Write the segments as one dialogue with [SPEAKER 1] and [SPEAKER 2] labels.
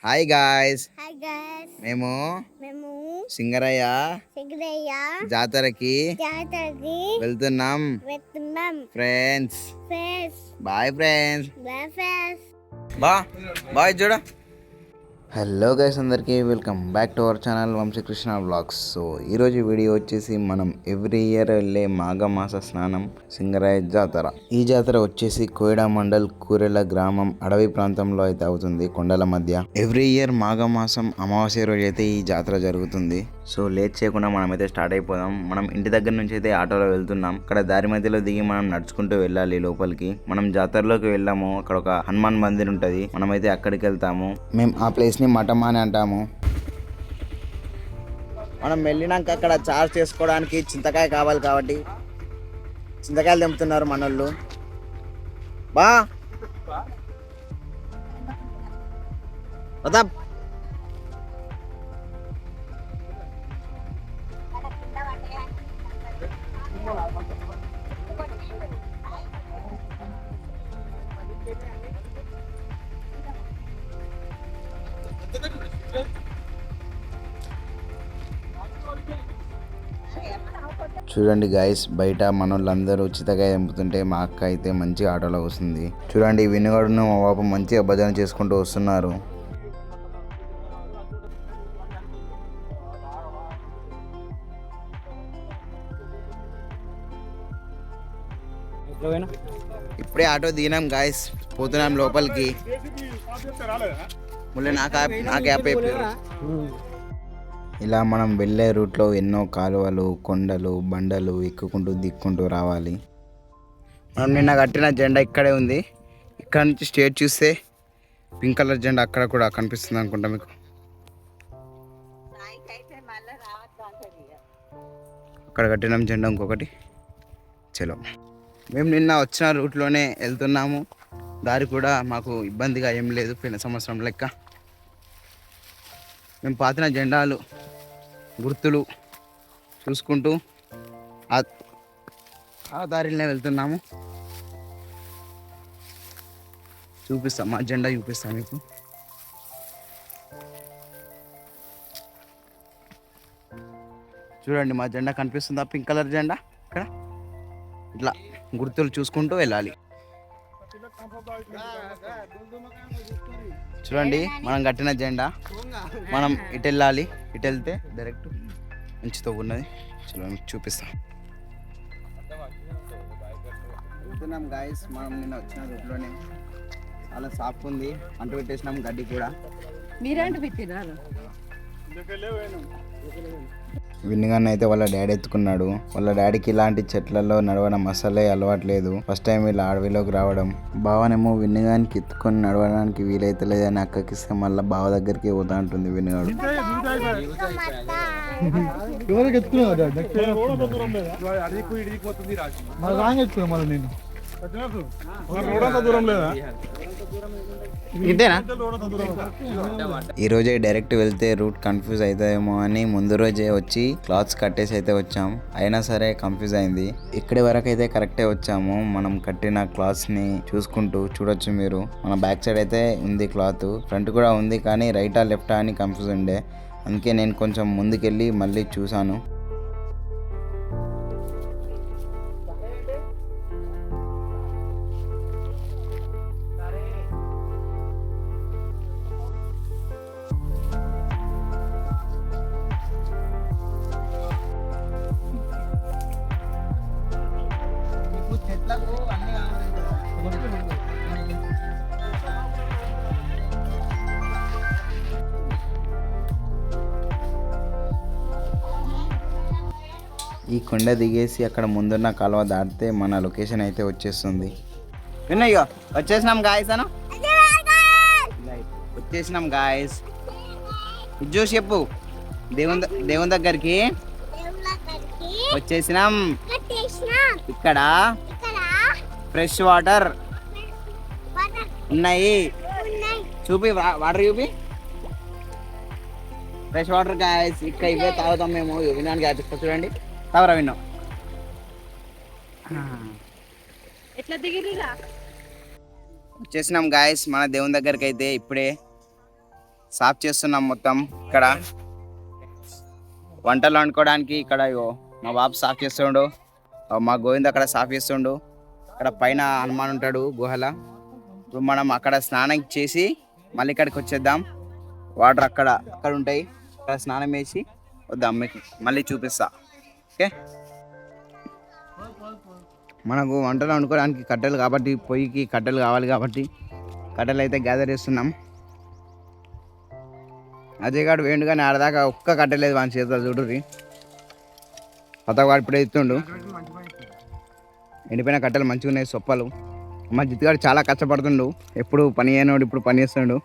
[SPEAKER 1] Hi guys,
[SPEAKER 2] hi guys
[SPEAKER 1] మేము
[SPEAKER 2] మేము
[SPEAKER 1] సింగరయ్య
[SPEAKER 2] సిగరయ్య
[SPEAKER 1] జాతరకి
[SPEAKER 2] జాతరకి
[SPEAKER 1] వెళ్తున్నాం
[SPEAKER 2] వెళ్తున్నాం
[SPEAKER 1] ఫ్రెండ్స్.
[SPEAKER 2] ఫేస్
[SPEAKER 1] బాయ్ ఫ్రెండ్స్.
[SPEAKER 2] ఫేస్
[SPEAKER 1] బాయ్ చూడ. హలో గైస్, అందరికీ welcome back to our channel Vamsikrishna vlogs. So ఈరోజు వీడియో వచ్చేసి మనం ఎవ్రీ ఇయర్ వెళ్ళే మాఘమాస స్నానం సింగరాయ జాతర. ఈ జాతర వచ్చేసి కోయడా మండల్ కూరెల గ్రామం అడవి ప్రాంతంలో అయితే అవుతుంది, కొండల మధ్య. ఎవ్రీ ఇయర్ మాఘమాసం అమావాస్య రోజు అయితే ఈ జాతర జరుగుతుంది. సో లేట్ చేయకుండా మనమైతే స్టార్ట్ అయిపోదాం. మనం ఇంటి దగ్గర నుంచి అయితే ఆటోలో వెళ్తున్నాం. అక్కడ దారి మధ్యలో దిగి మనం నడుచుకుంటూ వెళ్ళాలి లోపలికి. మనం జాతరలోకి వెళ్ళాము, అక్కడ ఒక హనుమాన్ మందిర్ ఉంటుంది, మనమైతే అక్కడికి వెళ్తాము. మేము ఆ ప్లేస్ ని మఠం అని అంటాము. మనం వెళ్ళినాక అక్కడ చార్జ్ చేసుకోవడానికి చింతకాయ కావాలి కాబట్టి చింతకాయలు తెంపుతున్నారు మనోళ్ళు. ప్రతాప్ చూడండి గాయస్, బయట మనోళ్ళందరూ ఉచితగా ఎంపుతుంటే మా అక్క అయితే మంచి ఆటోలో వస్తుంది. చూడండి, వినుగడును మా బాబు మంచిగా భజన చేసుకుంటూ వస్తున్నారు. ఇప్పుడే ఆటో దిగినాం గాయస్, పోతున్నాం లోపలికి. మళ్ళీ నాకు యాప్ ఇలా మనం వెళ్ళే రూట్లో ఎన్నో కాలువలు, కొండలు, బండలు ఎక్కుకుంటూ దిక్కుంటూ రావాలి. మనం నిన్న కట్టిన జెండా ఇక్కడే ఉంది. ఇక్కడ నుంచి స్టేట్ చూస్తే పింక్ కలర్ జెండా అక్కడ కూడా కనిపిస్తుంది అనుకుంటా మీకు. అక్కడ కట్టినాం జెండా ఇంకొకటి. చలో, మేము నిన్న వచ్చిన రూట్లోనే వెళ్తున్నాము. దారి కూడా మాకు ఇబ్బందిగా ఏం లేదు, పోయిన సంవత్సరం లెక్క. మేము పాతిన జెండాలు, గుర్తులు చూసుకుంటూ ఆ దారిలోనే వెళ్తున్నాము. చూపిస్తాం, మా జెండా చూపిస్తాం మీకు. చూడండి, మా జెండా కనిపిస్తుందా? పింక్ కలర్ జెండా. ఇక్కడ ఇట్లా గుర్తులు చూసుకుంటూ వెళ్ళాలి. చూడండి, మనం కట్టిన జెండా. మనం ఇటు వెళ్ళాలి, ఇటు వెళ్తే డైరెక్ట్ మంచితో ఉన్నది. చూడండి, చూపిస్తాం. వెళ్తున్నాం గాయస్, మనం నిన్న వచ్చిన రూట్లోనే. చాలా సాఫ్ ఉంది, అంటు పెట్టేసినాం గడ్డి కూడా.
[SPEAKER 3] మీరేంటి పెట్టినారు?
[SPEAKER 1] విన్నుగాన్ని అయితే వాళ్ళ డాడీ ఎత్తుకున్నాడు. వాళ్ళ డాడీకి ఇలాంటి చెట్లలో నడవడం అసలే అలవాట్లేదు. ఫస్ట్ టైం ఇలా అడవిలోకి రావడం. బావనేమో విన్నుగానికి ఎత్తుకొని నడవడానికి వీలైతే లేదని అక్కకిస్తే మళ్ళీ బావ దగ్గరికి పోతా ఉంటుంది విన్నుగాడు. ఈ రోజే డైరెక్ట్ వెళ్తే రూట్ కన్ఫ్యూజ్ అవుతాయేమో అని ముందు రోజే వచ్చి క్లాత్స్ కట్టేసి అయితే వచ్చాం. అయినా సరే కన్ఫ్యూజ్ అయింది. ఇక్కడి వరకు అయితే కరెక్టే వచ్చాము. మనం కట్టిన క్లాత్స్ ని చూసుకుంటూ చూడొచ్చు మీరు. మన బ్యాక్ సైడ్ అయితే ఉంది క్లాత్, ఫ్రంట్ కూడా ఉంది, కానీ రైటా లెఫ్టా అని కన్ఫ్యూజ్ ఉండే. అందుకే నేను కొంచెం ముందుకెళ్ళి మళ్ళీ చూసాను. ఈ కొండ దిగేసి అక్కడ ముందున్న కాలువ దాటితే మన లొకేషన్ అయితే వచ్చేస్తుంది. విన్నయ్యో, వచ్చేసినాం గాయస్ అను. వచ్చేసినాం గాయస్. చూసి చెప్పు, దేవుని దగ్గరికి వచ్చేసినాం. ఇక్కడ ఫ్రెష్ వాటర్ ఉన్నాయి, చూపి వాటర్ చూపి. ఫ్రెష్ వాటర్ గాయస్, ఇక్కడ ఇవే తాగుతాం మేము. విన్నాను గాయస్, చూడండి. తావరా విన్నాం.
[SPEAKER 3] ఎట్లా దిగిరిరా?
[SPEAKER 1] వచ్చేసినాం గాయస్ మన దేవుని దగ్గరికి అయితే. ఇప్పుడే సాఫ్ చేస్తున్నాం మొత్తం. ఇక్కడ వంటలు వండుకోవడానికి ఇక్కడ ఇగో మా బాబు సాఫ్ చేస్తుండు, మా గోవింద్ అక్కడ సాఫ్ చేస్తుండు. ఇక్కడ పైన హనుమాన్ ఉంటాడు గుహల. ఇప్పుడు మనం అక్కడ స్నానం చేసి మళ్ళీ ఇక్కడికి వచ్చేద్దాం. వాటర్ అక్కడ ఉంటాయి, అక్కడ స్నానం వేసి వద్దాం, మీకు మళ్ళీ చూపిస్తా. ఓకే, మనకు వంటలు వండుకోవడానికి కట్టెలు కాబట్టి, పొయ్యికి కట్టెలు కావాలి కాబట్టి కట్టెలు అయితే గ్యాదర్ చేస్తున్నాం. అజయ్ గారు వేయండు కానీ ఆడదాకా ఒక్క కట్టెలేదు వాని చేతిలో చూడుర్రి. పతగాడు ఇప్పుడే ఇస్తుండు. ఎండిపోయిన కట్టెలు మంచిగా ఉన్నాయి, సొప్పలు. మా జిత్తుగాడు చాలా కష్టపడుతుండు, ఎప్పుడు పని అయినోడు ఇప్పుడు పని చేస్తుండు.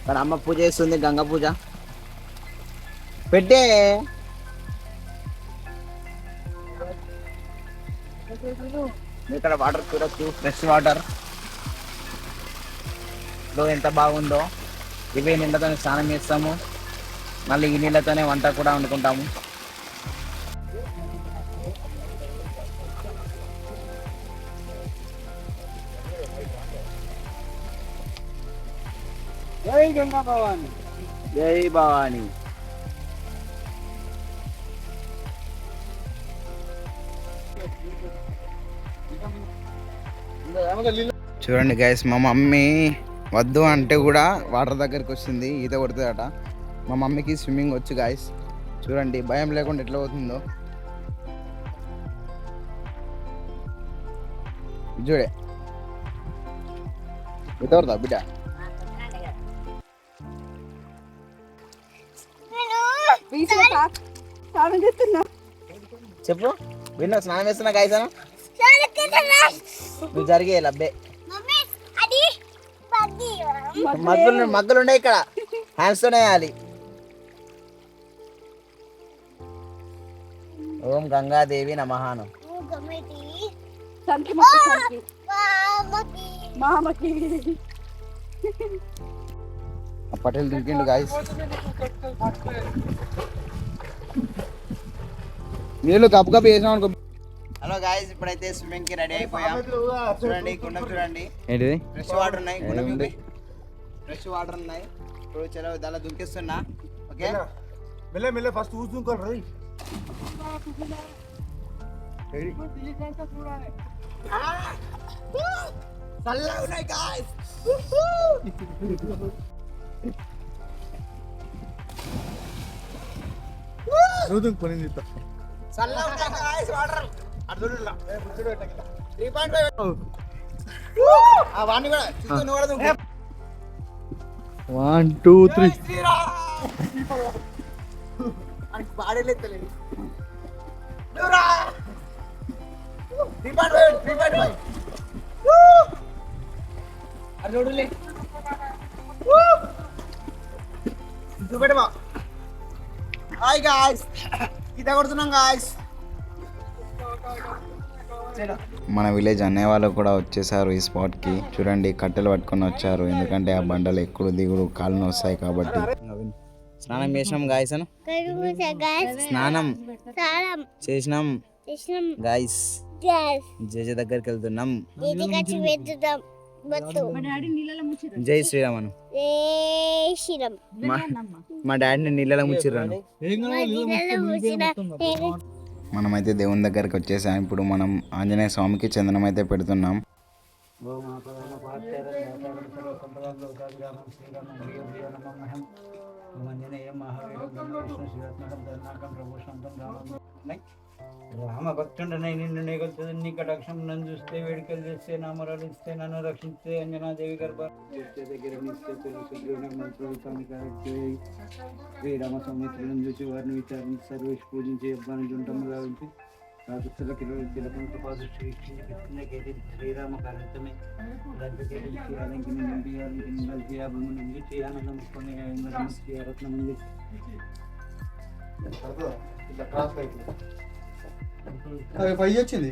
[SPEAKER 1] మరి అమ్మ పూజ చేస్తుంది, గంగ పూజ పెట్టే. ఇక్కడ వాటర్ చూడొచ్చు, ఫ్రెష్ వాటర్ ఎంత బాగుందో. ఇవే నీళ్ళతోనే స్నానం చేస్తాము, మళ్ళీ ఈ నీళ్ళతోనే వంట కూడా వండుకుంటాము. జై గంగా భవాని, జై భవాని. చూడండి గైస్, మా మమ్మీ వద్దు అంటే కూడా వాటర్ దగ్గరికి వచ్చింది, ఈత కొడుతుందట. మా మమ్మీకి స్విమ్మింగ్ వచ్చు గైస్. చూడండి భయం లేకుండా ఎట్లా అవుతుందో. చూడే ఈత కొడతా బిడ్డ. చెప్పు విన్నా, స్నానం వేస్తున్నా గైస్ అను. నువ్వు జరిగే లబ్బే మగ్గులు ఉన్నాయి ఇక్కడ, హ్యాండ్స్ తోనే వేయాలి. ఓం గంగాదేవి నమః. పటేల్ దింపిండు గాయస్. నీళ్ళు కప్పు కప్పు వేసాం అనుకో. హలో గాయస్, ఇప్పుడైతే స్విమ్మింగ్ కి రెడీ అయిపోయాం. చూడండి కుండం చూడండి, ఏంటిది ఫ్రెష్ వాటర్ ఉన్నాయి. కుండం ఫ్రెష్ వాటర్ ఉన్నాయి. ఇప్పుడు చలో దానిలో దుంకిస్తున్నా. ఓకే మెల్లె మెల్లె ఫస్ట్ ఊసుకోండి. చల్లగా ఉన్నాయి గాయస్. వాటర్ వాడిని కూడా 1 2 3 పాడేలేదు. చూడలే చూపెట్టమా. హాయ్ గాయ్స్, ఈత కొడుతున్నాం గాయ్స్. మన విలేజ్ అన్నయ్య వాళ్ళు కూడా వచ్చేసారు ఈ స్పాట్కి. చూడండి కట్టెలు పట్టుకొని వచ్చారు, ఎందుకంటే ఆ బండలు ఎక్కుడు దిగుడు కాళ్ళు వస్తాయి కాబట్టి. స్నానం చేసినాం గాయస్ అను, స్నానం చేసినాం గాయస్. జేజే దగ్గరికి వెళ్తున్నాం. జై శ్రీరామ్ అను. మా డాడీని నీళ్ళలో ముచ్చిర్రాను. మనమైతే దేవుని దగ్గరికి వచ్చేసాం. ఇప్పుడు మనం ఆంజనేయ స్వామికి చందనం అయితే పెడుతున్నాం. రామ భక్తుండనై నిన్ను నేగలుతుంది నీ కటాక్షం నన్ను చూస్తే వేడుకలు చేస్తే నామరాలు ఇస్తే నన్ను రక్షిస్తే అంజనాదేవి గర్భ దగ్గర శ్రీరామ సౌమిత్రులను చూసి వారిని విచారించి సర్వేష్ పూజించి ఇబ్బంది ఉంటాము గావించి రాజస్థలకి శ్రీరామ కార్యమే పై వచ్చింది.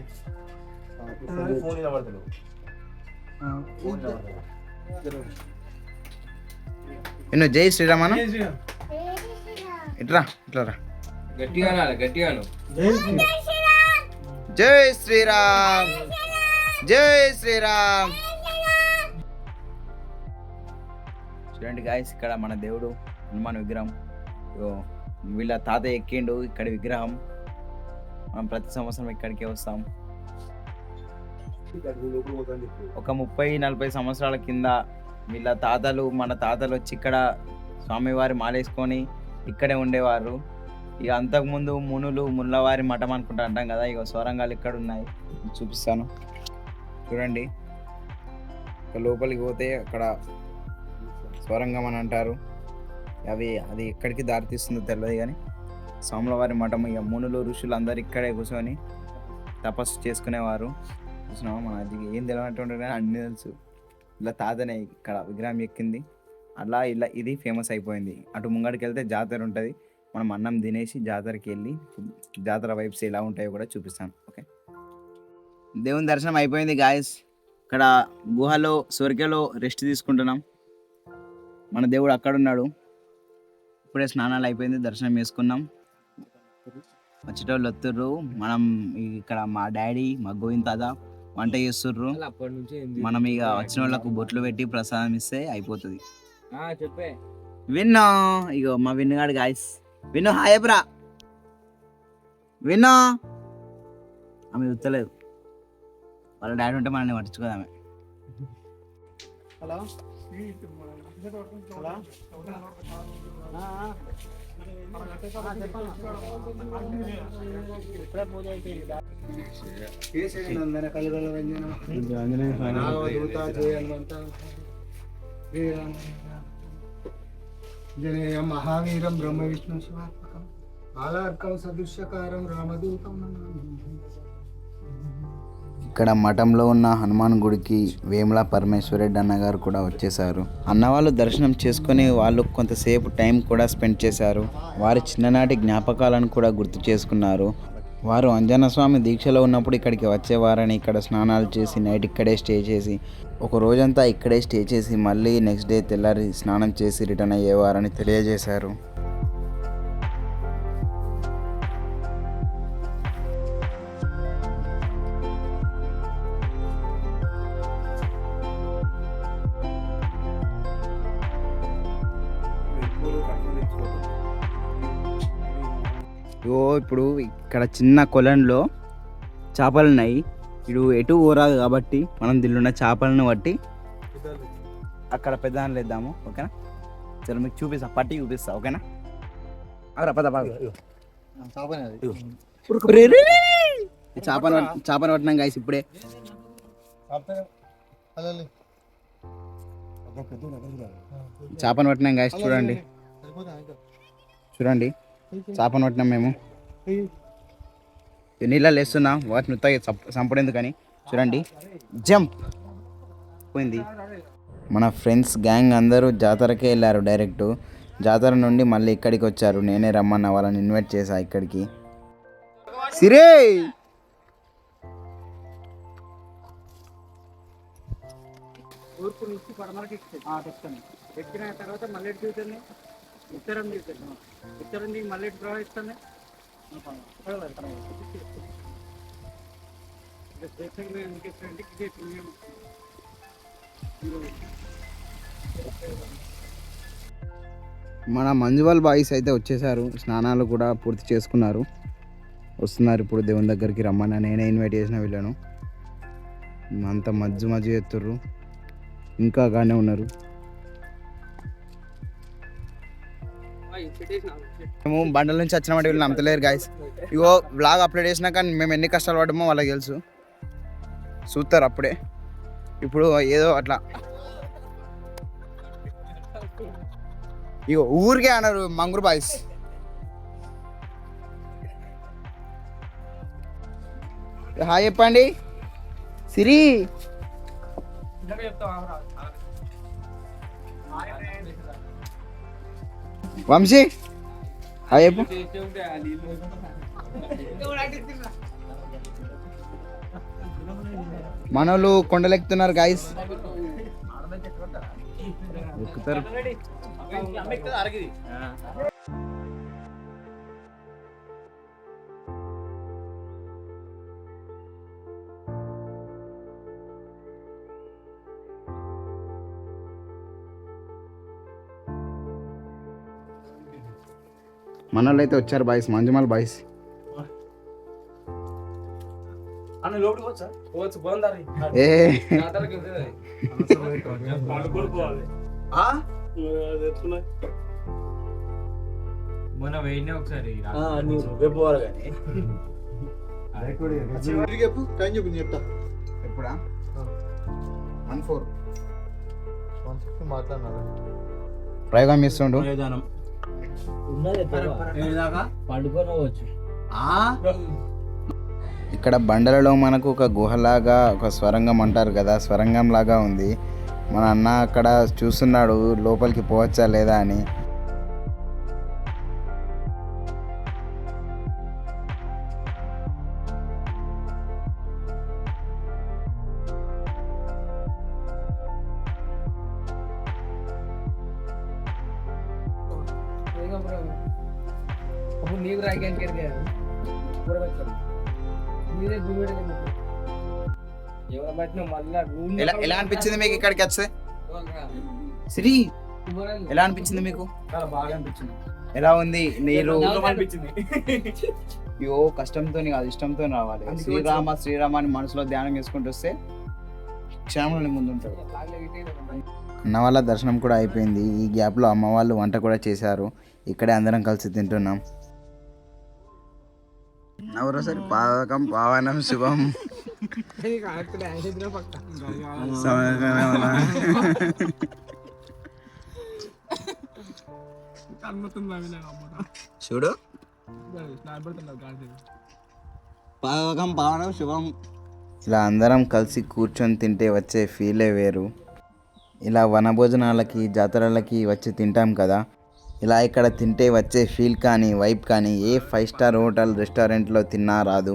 [SPEAKER 1] జై శ్రీరామను ఇట్రా ఇట్లా రా, గట్టిగా గట్టిగా జై శ్రీరామ్, జై శ్రీరామ్. చూడండి గాయస్, ఇక్కడ మన దేవుడు హనుమాన్ విగ్రహం. వీళ్ళ తాత ఎక్కిండు ఇక్కడ విగ్రహం. మనం ప్రతి సంవత్సరం ఇక్కడికే వస్తాం. ఒక 30-40 సంవత్సరాల కింద వీళ్ళ తాతలు మన తాతలు వచ్చి ఇక్కడ స్వామివారి మాలేసుకొని ఇక్కడే ఉండేవారు. ఇక అంతకుముందు ముళ్ళవారి మఠం అనుకుంటా అంటాం కదా, ఇక సొరంగాలు ఇక్కడ ఉన్నాయి, చూపిస్తాను చూడండి. ఇక లోపలికి పోతే అక్కడ సొరంగం అని అంటారు. అది ఎక్కడికి దారితీస్తుందో తెలియదు కానీ స్వాములవారి మఠం. ఇక మునులు ఋషులు అందరు ఇక్కడే కూర్చొని తపస్సు చేసుకునేవారు. చూసినామా, మన అది ఏం తెలియనట్టు అన్ని తెలుసు. ఇలా తాతనే ఇక్కడ విగ్రహం ఎక్కింది, అలా ఇలా ఇది ఫేమస్ అయిపోయింది. అటు ముంగడికి వెళ్తే జాతర ఉంటుంది, మనం అన్నం తినేసి జాతరకి వెళ్ళి జాతర వైబ్స్ ఎలా ఉంటాయో కూడా చూపిస్తాను. ఓకే, దేవుని దర్శనం అయిపోయింది గాయస్. ఇక్కడ గుహలో సొరికలో రెస్ట్ తీసుకుంటున్నాం. మన దేవుడు అక్కడ ఉన్నాడు. ఇప్పుడే స్నానాలు అయిపోయింది, దర్శనం చేసుకున్నాం. వచ్చేటోళ్ళు వస్తుర్రు. మనం ఇక్కడ మా డాడీ మా గోవింద్ తాత వంట చేస్తుర్రు. మనం ఇక వచ్చిన వాళ్ళకు బొట్లు పెట్టి ప్రసాదం ఇస్తే అయిపోతుంది. విన్నో ఇగో మా విన్నుగాడు గాయస్. విన్ను హాయ్ బ్రా. విన్నో ఆమె ఉత్తలేదు, వాళ్ళ డాడీ ఉంటే మనల్ని పట్టించుకోదామె.
[SPEAKER 4] జనేయం మహావీరం బ్రహ్మ విష్ణు శివాత్మకం ఆలార్కం సదృశ్యకారం రామదూతం.
[SPEAKER 1] ఇక్కడ మఠంలో ఉన్న హనుమాన్ గుడికి వేముల పరమేశ్వరెడ్డి అన్నగారు కూడా వచ్చేసారు. అన్నవాళ్ళు దర్శనం చేసుకుని వాళ్ళు కొంతసేపు టైం కూడా స్పెండ్ చేశారు. వారి చిన్ననాటి జ్ఞాపకాలను కూడా గుర్తు చేసుకున్నారు. వారు అంజనా స్వామి దీక్షలో ఉన్నప్పుడు ఇక్కడికి వచ్చేవారని, ఇక్కడ స్నానాలు చేసి నైట్ ఇక్కడే స్టే చేసి ఒక రోజంతా ఇక్కడే స్టే చేసి మళ్ళీ నెక్స్ట్ డే తెల్లారి స్నానం చేసి రిటర్న్ అయ్యేవారని తెలియజేశారు. ఇప్పుడు ఇక్కడ చిన్న కొలంలో చేపలు ఉన్నాయి. ఇటు ఎటు ఊరాదు కాబట్టి మనం దీనిలో చేపలను బట్టి అక్కడ పెద్దదాన్ని లేద్దాము. ఓకేనా, సరే మీకు చూపిస్తా, పట్టి చూపిస్తా. ఓకేనా, చేపను పట్టినాం గాయస్ ఇప్పుడే. చేపను పట్టినాం గాయస్, చూడండి చూడండి, చేపను పట్టినాం మేము. నీళ్ళలో వేస్తున్నాం, వాటిని ఉత్తగా చంపడేందుకని. చూడండి, జంప్ పోయింది. మన ఫ్రెండ్స్ గ్యాంగ్ అందరూ జాతరకే వెళ్ళారు. డైరెక్ట్ జాతర నుండి మళ్ళీ ఇక్కడికి వచ్చారు. నేనే రమ్మన్న వాళ్ళని ఇన్వైట్ చేశా ఇక్కడికి. సిరే
[SPEAKER 4] తూర్పు నుంచి పడమరకి ఎక్కిన తర్వాత మళ్ళీ చూస్తుంది, ఉత్తరం తీస్తాను, ఉత్తరం దిగి మళ్ళీ ప్రవహిస్తాను.
[SPEAKER 1] మన మంజువాల్ బాయ్స్ అయితే వచ్చేసారు, స్నానాలు కూడా పూర్తి చేసుకున్నారు, వస్తున్నారు ఇప్పుడు దేవుని దగ్గరికి రమ్మని. నేనే ఇన్వైట్ చేసిన వీళ్ళను. అంత మజ్జు చేస్తుర్రు, ఇంకా గానే ఉన్నారు. మేము బండల నుంచి వచ్చినామంటే వీళ్ళు నమ్మతలేరు గాయస్. ఇగో బ్లాగ్ అప్లోడ్ చేసినాక మేము ఎన్ని కష్టాలు పడ్డామో వాళ్ళకి తెలుసు, చూస్తారు అప్పుడే. ఇప్పుడు ఏదో అట్లా ఇగో ఊరికే అన్నారు మంగురు బాయ్స్. హాయ్ చెప్పండి సిరి. వంశీ హాయ్ చెప్పు. మనోళ్ళు కొండలెక్కుతున్నారు గాయస్, ఎక్కుతారు. మన వాళ్ళు అయితే వచ్చారు బాయ్స్, మంజుమాల్ బాయ్స్.
[SPEAKER 5] అన్న లోపలికి వచ్చా పోవచ్చు బాగుందారి
[SPEAKER 1] ఏ
[SPEAKER 5] మొన్న వెయిట్ ఒకసారి పోవాలి కానీ
[SPEAKER 4] చెప్పు టైం చెప్పు చెప్తా
[SPEAKER 1] ఎప్పుడా 14
[SPEAKER 4] మాట్లాడినా
[SPEAKER 1] ప్రయోగం చేస్తుండు.
[SPEAKER 5] పండుకోవచ్చు.
[SPEAKER 1] ఇక్కడ బండలలో మనకు ఒక గుహలాగా, ఒక స్వరంగం అంటారు కదా, స్వరంగం లాగా ఉంది. మన అన్న అక్కడ చూస్తున్నాడు లోపలికి పోవచ్చా లేదా అని.
[SPEAKER 5] నీకు రాయడానికి
[SPEAKER 1] ఎలా అనిపించింది మీకు ఇక్కడికి వస్తే? శ్రీ ఎలా అనిపించింది మీకు?
[SPEAKER 5] చాలా బాగా అనిపించింది.
[SPEAKER 1] ఎలా ఉంది నీరు?
[SPEAKER 5] అనిపించింది.
[SPEAKER 1] అయ్యో కష్టంతో కాదు, ఇష్టంతో రావాలి. శ్రీరామ శ్రీరామ అని మనసులో ధ్యానం చేసుకుంటూ వస్తే క్షేమంలో ముందుంటారు. అన్న వాళ్ళ దర్శనం కూడా అయిపోయింది. ఈ గ్యాప్లో అమ్మ వాళ్ళు వంట కూడా చేశారు. ఇక్కడే అందరం కలిసి తింటున్నాం. నవరోసరి పావకం పావనం శుభం. చూడు పావకం పావనం శుభం. ఇలా అందరం కలిసి కూర్చొని తింటే వచ్చే ఫీలే వేరు. ఇలా వనభోజనాలకి జాతరలకి వచ్చి తింటాం కదా, ఇలా ఇక్కడ తింటే వచ్చే ఫీల్ కానీ వైబ్ కానీ ఏ 5 స్టార్ హోటల్ రెస్టారెంట్లో తిన్నా రాదు.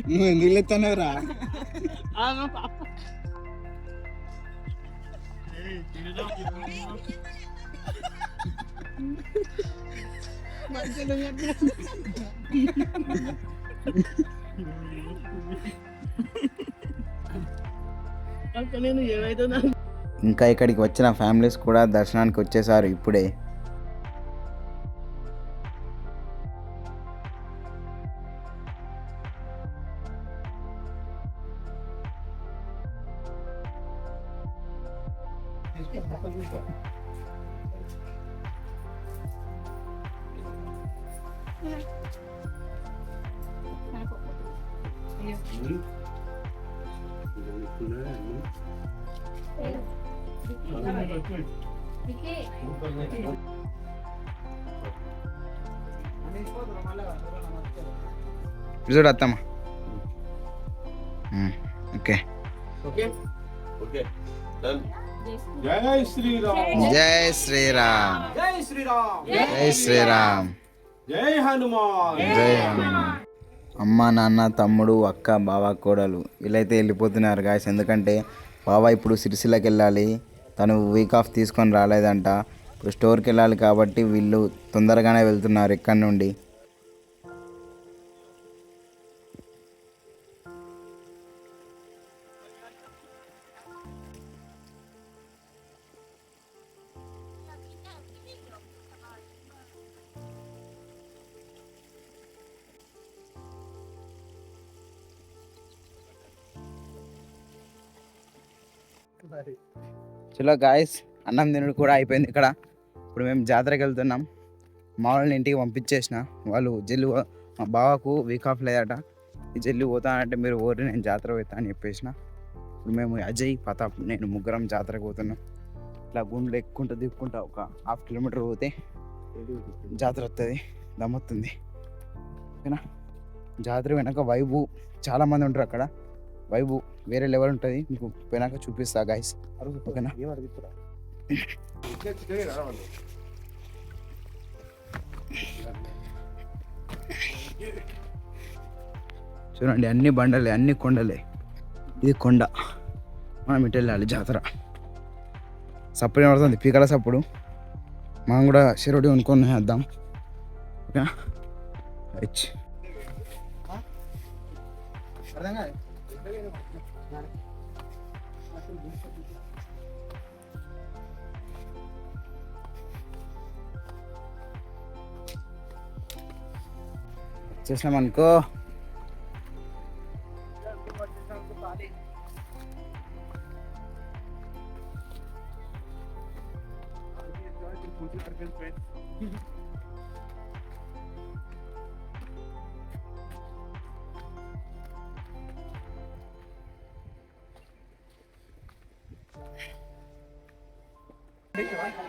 [SPEAKER 1] నువ్వు ఎందుకు లేతానవరా? ఇంకా ఇక్కడికి వచ్చిన ఫ్యామిలీస్ కూడా దర్శనానికి వచ్చేసారు ఇప్పుడే. చూడు అత్తమ్మ. ఓకే
[SPEAKER 5] జై శ్రీరామ్.
[SPEAKER 1] జై శ్రీరామ్.
[SPEAKER 5] జై శ్రీరామ్.
[SPEAKER 1] జై శ్రీరామ్.
[SPEAKER 5] జై హనుమాన్.
[SPEAKER 1] జై హనుమాన్. అమ్మ నాన్న తమ్ముడు అక్క బావ కోడలు వీళ్ళైతే వెళ్ళిపోతున్నారు గాయస్. ఎందుకంటే బావ ఇప్పుడు సిరిసిల్లకి వెళ్ళాలి, తను వీక్ ఆఫ్ తీసుకొని రాలేదంట. ఇప్పుడు స్టోర్కి వెళ్ళాలి కాబట్టి వీళ్ళు తొందరగానే వెళ్తున్నారు ఇక్కడి నుండి. చలో గాయస్, అన్నం తినడు కూడా అయిపోయింది ఇక్కడ. ఇప్పుడు మేము జాతరకి వెళ్తున్నాం. మా వాళ్ళని ఇంటికి పంపించేసిన. వాళ్ళు జల్లు మా బావకు వీక్ ఆఫ్ లేదట, ఈ జల్లు పోతానంటే మీరు ఓరి నేను జాతర పోతా అని చెప్పేసిన. ఇప్పుడు మేము అజయ్ ప్రతాప్ నేను ముగ్గురం జాతరకు పోతున్నాం. ఇట్లా గుండెలు ఎక్కుంటూ దిక్కుంటా ఒక 1/2 కిలోమీటర్ పోతే జాతర వస్తుంది, దమ్మొస్తుంది. ఓకేనా? జాతర వెనక వైబు చాలామంది ఉంటారు అక్కడ. వైబు వేరే లెవెల్ ఉంటుంది, మీకు పోయినాక చూపిస్తా గాయస్. ఓకేనా? చూడండి అన్ని బండలే, అన్ని కొండలే. ఇది కొండ, మనం ఇటు వెళ్ళాలి. జాతర సప్పుడు పడుతుంది, పీకల సప్పుడు. మనం కూడా చెరువుడి కొనుక్కొని వేద్దాం. Okay right. వచ్చేసినాం అనుకో.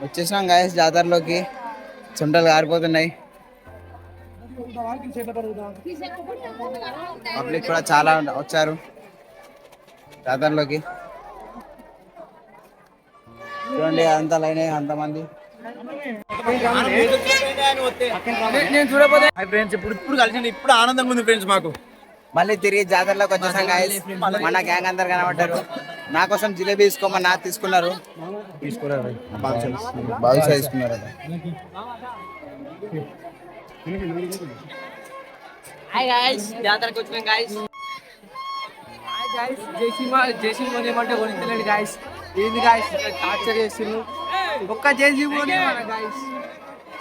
[SPEAKER 1] వచ్చేసినాం గాయస్ జాతరలోకి. చుంటలు కారిపోతున్నాయి. పబ్లిక్ కూడా చాలా వచ్చారు జాతరలోకి. చూడండి అంత లైన్, అంతమంది.
[SPEAKER 6] నేను చూడకపోతే ఫ్రెండ్స్ ఇప్పుడు కలిసి ఇప్పుడు ఆనందంగా ఉంది ఫ్రెండ్స్ మాకు.
[SPEAKER 1] మళ్ళీ తిరిగి జాతరలోకి వచ్చేసాం గాయస్. మన గ్యాంగ్ అందరు కనబడ్డారు. నా కోసం జిలేబీ తీసుకోమని నాకు తీసుకున్నారు. బాదుషా తీసుకున్నారు.
[SPEAKER 6] హాయ్ గాయ్స్, జాతరకు వచ్చినాం గాయ్స్. హాయ్ గాయ్స్, జేసీబీ ఏమంటే కొనిస్తలేడు గాయ్స్. ఏంది గాయ్స్ టార్చర్ చేస్తున్నారు. ఒక్క జేసీబీ మన గాయ్స్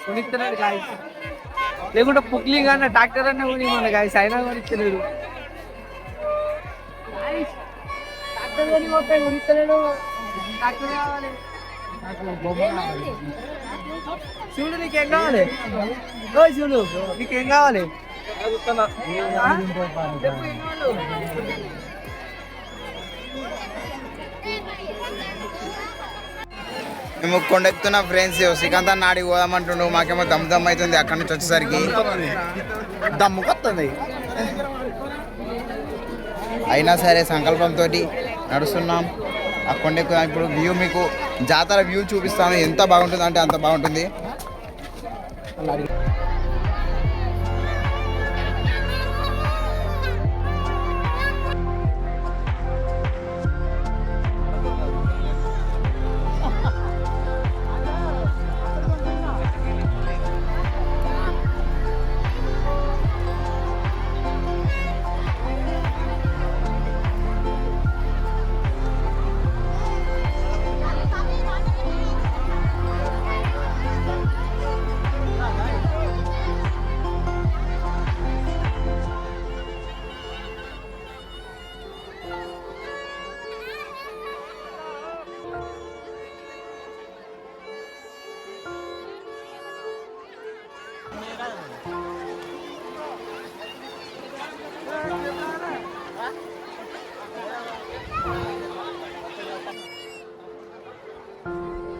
[SPEAKER 6] కొనిస్తలేడు గాయ్స్. లేకుంటే పుక్లింగ్ అన్న ట్రాక్టర్ అన్న కొని మన గాయ్స్, అయినా కొనిస్తలేడు. ట్రాక్టర్ కొని కొనిస్తలేడు. ట్రాక్టర్ కావాలి. చూడు నీకేం కావాలి? ఓ చూడు నీకేం కావాలి?
[SPEAKER 1] మేము కొండెక్కుతున్నా ఫ్రెండ్స్. శ్రీకాంత్ అన్న ఆడికి పోదామంటుండు. మాకేమో దమ్ దమ్ అవుతుంది అక్కడి నుంచి వచ్చేసరికి. దమ్ముకొస్తుంది. అయినా సరే సంకల్పంతో నడుస్తున్నాం. ఆ కొండెక్కుదాం. ఇప్పుడు వ్యూ మీకు జాతర వ్యూ చూపిస్తాను. ఎంత బాగుంటుంది అంటే అంత బాగుంటుంది.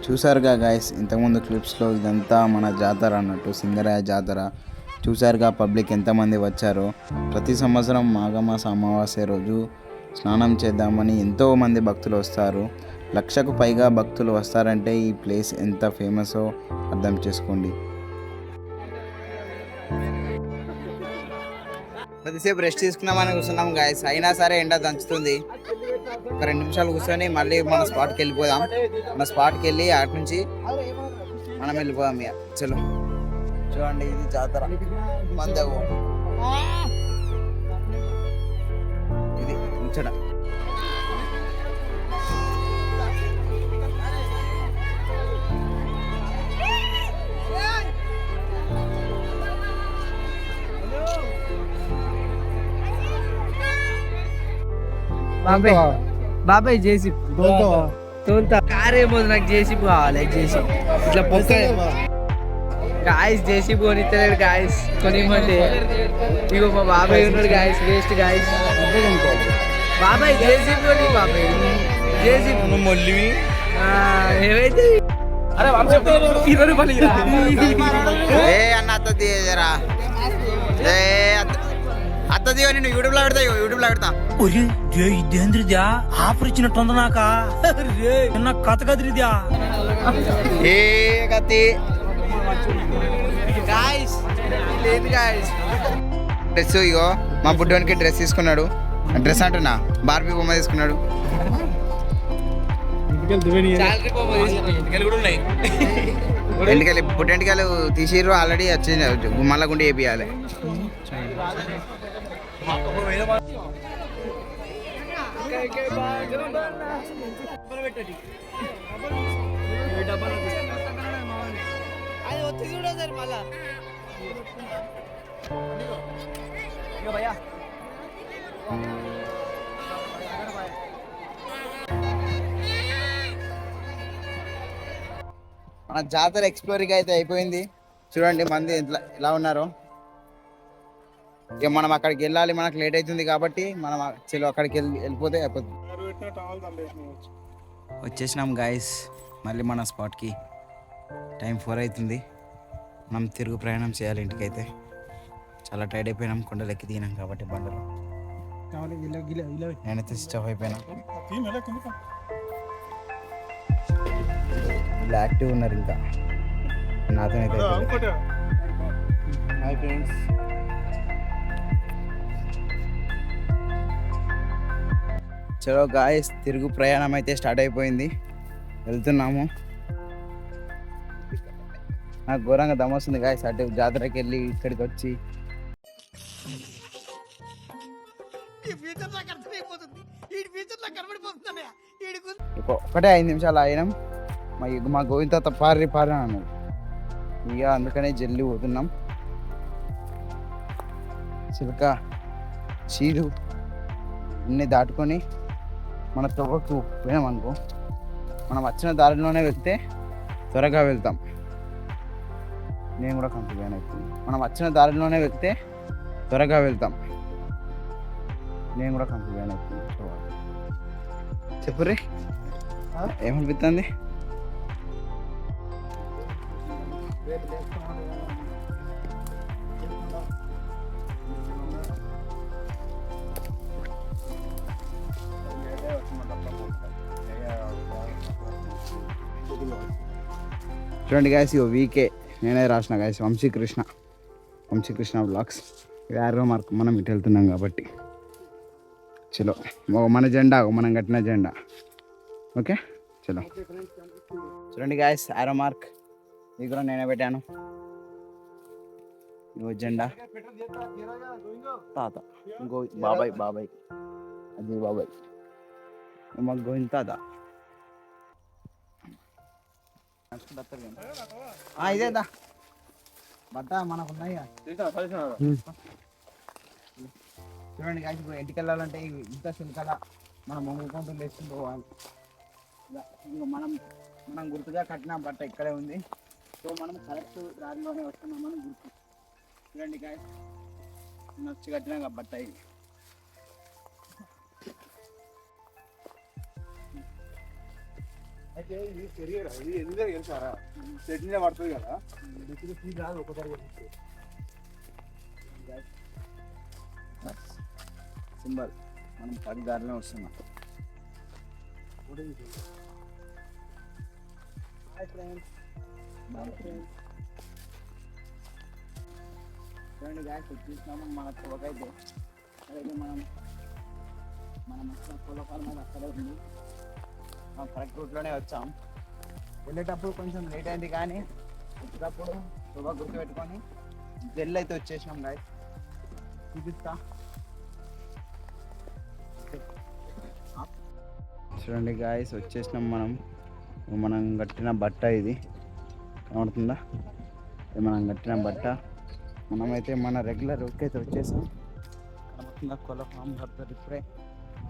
[SPEAKER 1] చూసారుగా గాయస్, ఇంతకుముందు క్లిప్స్లో ఇదంతా మన జాతర అన్నట్టు, సింగరాయ జాతర. చూసారుగా పబ్లిక్ ఎంతమంది వచ్చారో. ప్రతి సంవత్సరం మాఘమాస అమావాస్య రోజు స్నానం చేద్దామని ఎంతోమంది భక్తులు వస్తారు. 1,00,000కు పైగా భక్తులు వస్తారంటే ఈ ప్లేస్ ఎంత ఫేమసో అర్థం చేసుకోండి. కొద్దిసేపు రెస్ట్ తీసుకుందామని కూర్చున్నాం గాయస్. అయినా సరే ఎండ దంచుతుంది. ఒక 2 నిమిషాలు కూర్చొని మళ్ళీ మన స్పాట్కి వెళ్ళిపోదాం. మన స్పాట్కి వెళ్ళి అటు నుంచి మనం వెళ్ళిపోదాం. ఇక చలో. చూడండి ఇది జాతర మందవు. ఇది ముచ్చట.
[SPEAKER 6] బాబాయ్ జేసీబీ తోలుతా. కార్ ఏమో నాకు జేసీబీ కావాలి. జేసీబీ ఇట్లా పొక్క గాయస్. జేసీబీ కొనిస్తలేడు గాయస్. కొనివ్వండి. ఇగో మా బాబాయ్ ఉన్నాడు గాయస్. Waste guys. బాబాయ్ జేసీబీ కొని. బాబాయ్ జేసీబీ మొల్లివి ఏమైతే
[SPEAKER 1] అన్న అత్తది నేను యూట్యూబ్ లో పెడతా. యూట్యూబ్ లో పెడతా.
[SPEAKER 7] ఇదేంద్రిద్యా ఆఫర్ ఇచ్చినట్టుంది నాకా. కథ కదిరిద్యా
[SPEAKER 1] ఏ కత్తి
[SPEAKER 6] గాయస్. లేదు గాయస్.
[SPEAKER 1] డ్రెస్ ఇగో మా బుడ్డోనికి డ్రెస్ తీసుకున్నాడు. డ్రెస్ అంటున్నా, బార్బీ బొమ్మ తీసుకున్నాడు. పుట్టెంటికలు తీసిర్రు ఆల్రెడీ వచ్చి మళ్ళా గుండి వేపియాలి. మన జాతర ఎక్స్ప్లోరింగ్ అయితే అయిపోయింది. చూడండి మంది ఎలా ఉన్నారో. ఇక మనం అక్కడికి వెళ్ళాలి, మనకు లేట్ అవుతుంది కాబట్టి మనం చలో అక్కడికి వెళ్ళిపోతే అయిపోతుంది. వచ్చేసినాం గాయస్ మళ్ళీ మన స్పాట్కి. టైం 4 అవుతుంది. మనం తిరుగు ప్రయాణం చేయాలి ఇంటికైతే. చాలా టైర్డ్ అయిపోయినాం, కొండలెక్కి దిగినాం కాబట్టి బండలు. నేనైతే స్విచ్ ఆఫ్ అయిపోయినా. ఇలా యాక్టివ్ ఉన్నారు ఇంకా నాతో అయితే. హాయ్ ఫ్రెండ్స్, చలో గాయస్ తిరుగు ప్రయాణం అయితే స్టార్ట్ అయిపోయింది. వెళ్తున్నాము. నాకు ఘోరంగా దమొస్తుంది గాయస్. అటు జాతరకి వెళ్ళి ఇక్కడికి వచ్చి ఒకటే 5 నిమిషాలు అయినాం. మా గోవింద పారి అన్నాడు. ఇక అందుకనే జల్లి పోతున్నాం. చిలక చీరు అన్నీ దాటుకొని మన తొవ్వకు పోయినామనుకో, మనం వచ్చిన దారిలోనే వెళ్తే త్వరగా వెళ్తాం. నేను కూడా కంప్లీట్ అయిపోయింది. మనం వచ్చిన దారిలోనే వెళ్తే త్వరగా వెళ్తాం. నేను కూడా కంప్లీట్ అయిపోయింది. చెప్పుర్రీ ఏమనిపిస్తుంది? చూడండి గాయస్, ఇగో వీకే నేనే రాసిన guys, Vamsikrishna blogs. Arrow mark మనం ఇటు వెళ్తున్నాం కాబట్టి చలో. మన జెండా మనం కట్టిన జెండా. ఓకే చలో. చూడండి గాయస్, యారో మార్క్ ఇది కూడా నేనే పెట్టాను. ఇగో జెండా. తాత బాబాయ్ అజయ్ బాబాయ్ మా గోవింద తాత. ఇదేదా బట్ట మనకున్నాయి. చూడండి గాయస్, ఇప్పుడు ఇంటికి వెళ్ళాలంటే ఇంత చిలకల మనం మొంగుకుంటూ లేచుకుంటూ పోవాలి. మనం గుర్తుగా కట్టిన బట్ట ఇక్కడే ఉంది. సో మనం కరెక్ట్ దారిలోనే వస్తున్నామని గుర్తు. చూడండి గాయస్, నచ్చి కట్టిన బట్ట ఇది.
[SPEAKER 5] అయితే ఇది కెరియర్, ఇది ఎందుకు తెలుసారా? సెట్ మీద పడుతుంది కదా, ఫీజు రాదు ఒకసారి.
[SPEAKER 1] సింబల్ మనం 10 దారిలో వస్తున్నాం. చూడండి గాయస్, వచ్చేసినాము మన తోకైతే. అదైతే మనం వచ్చిన పొలపాల మీద అక్కడే ఉంది. మనం కరెక్ట్ రూట్లోనే వచ్చాం. వెళ్ళేటప్పుడు కొంచెం లేట్ అయింది కానీ వచ్చేటప్పుడు శుభ గుర్తు పెట్టుకొని జల్లు అయితే వచ్చేసినాం గాయస్. చూపిస్తా. చూడండి గాయస్, వచ్చేసినాం మనం కట్టిన బట్ట ఇది కనబడుతుందా? ఇది మనం కట్టిన బట్ట. మనమైతే మన రెగ్యులర్ రూట్కి అయితే వచ్చేసాం. కనబడుతుందా? కొలఫామ్ కడతారు. ఇప్పుడే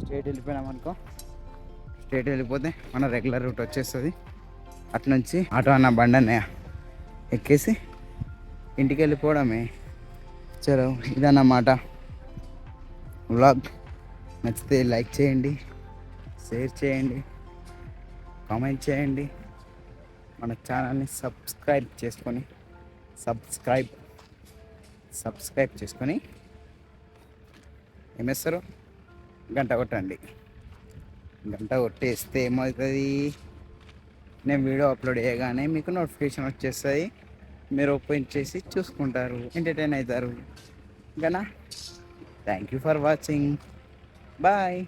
[SPEAKER 1] స్ట్రేట్ వెళ్ళిపోయినామనుకో, స్ట్రేట్ వెళ్ళిపోతే మన రెగ్యులర్ రూట్ వచ్చేస్తుంది. అట్నుంచి ఆటో అన్న బండి ఎక్కేసి ఇంటికి వెళ్ళిపోవడమే. చలో, ఇదన్నమాట వ్లాగ్. నచ్చితే లైక్ చేయండి, షేర్ చేయండి, కామెంట్ చేయండి. మన ఛానల్ని సబ్స్క్రైబ్ చేసుకొని ఏమేస్తారు? గంట కొట్టండి. గంట కొట్టేస్తే ఏమవుతుంది? నేను వీడియో అప్లోడ్ చేయగానే మీకు నోటిఫికేషన్ వచ్చేస్తుంది. మీరు ఓపెన్ చేసి చూసుకుంటారు, ఎంటర్టైన్ అవుతారు. ఇంకా thank you for watching bye.